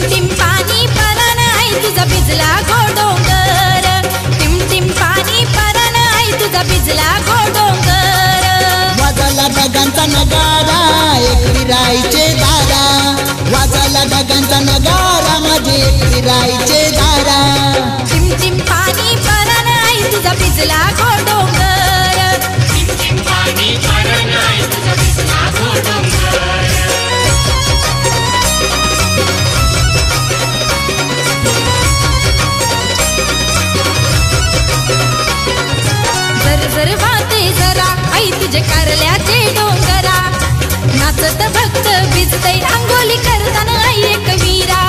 Team पाणी परान आई तुझा भिजला घोडोंगर, टिम पाणी परान आई तुझा भिजला घोडोंगर. वाजला ढगांचा नगारा एकटी राईचे दारा, वाजला ढगांचा नगारा माझे एकटी राईचे दारा. टिम पाणी परान आई तुझा भिजला घोडोंगर, टिम पाणी परान आई तुझा भिजला घोडोंगर. जर वाते जरा आई तुझे कारल्याचे डोंगरा, नाचत भक्त भिजतय अंगोली करताना आई एक वीरा.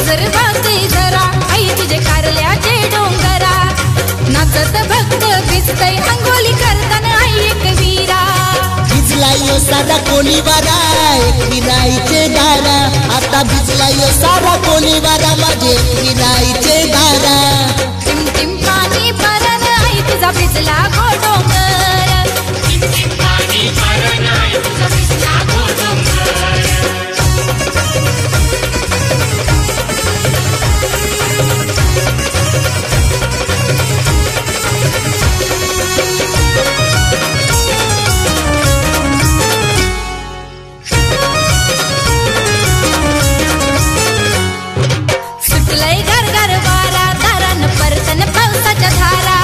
जर वाते जरा आई तुझे कारल्याचे डोंगरा, नाचत भक्त भिजतय अंगोली करताना आई एक वीरा. भिजला यो सारा कोणी वारा एकटी राईचे दारा, आता भिजला यो सारा कोणी वारा माझे एकटी राईचे दारा. टिम पाणी परान आई तुझा भिजला घोडोंगर, टिम पाणी परान आई तुझा भिजला घोडोंगर. सुटलय गरगर वारा दारान परतन पावसाच्या धारा,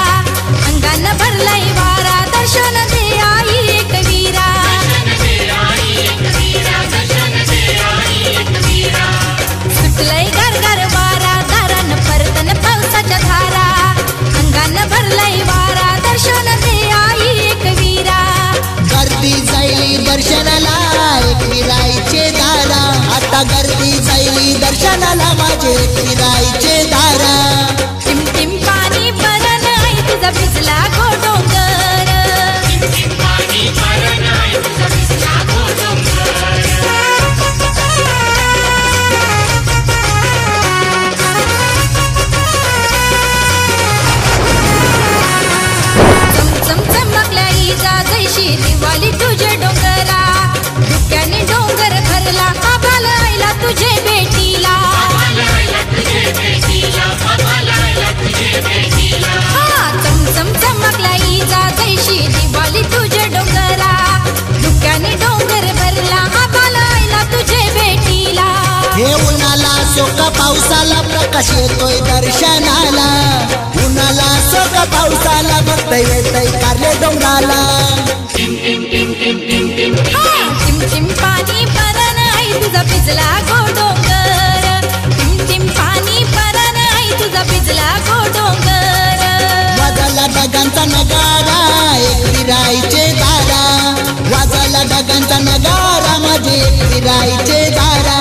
अंगान भरलय वारा दर्शन दे आई एक वीरा. सुटलय गरगर वारा दारान परतन पावसाच्या धारा, अंगान भरलय वारा दर्शन दे आई एक वीरा. गर्दी जाईली दर्शनाला एकटी राईचे दारा, आता गर्दी जाईली दर्शनाला माझे एकटी राईचे दारा. टिम पाणी परान आई तुझा भिजला घोडोंगर, टिम पाणी परान आई तुझा भिजला घोडोंगर. चमचमकल्या इजा जैशी दिवाळी तुझे डोंगरा, धुक्याने डोंगर भरला आभाळ आईला तुझे भेटीला. चमचमकल्या इजा जैशी दिवाळी तुझे डोंगरा, धुक्याने डोंगर भरला आभाळ आईला तुझे भेटीला. हे उन्हाला सोका पावसाला प्रकाश येतोय दर्शनाला, उन्हाला सोका पावसाला भक्त येतय कारले डोंगराला. टिम पाणी परान आई तुझा भिजला घोडोंगर, टिम पाणी परान आई तुझा भिजला घोडोंगर. वाजला ढगांचा नगारा एकटी राईचे दारा, वाजला ढगांचा नगारा माझे एकटी राईचे दारा.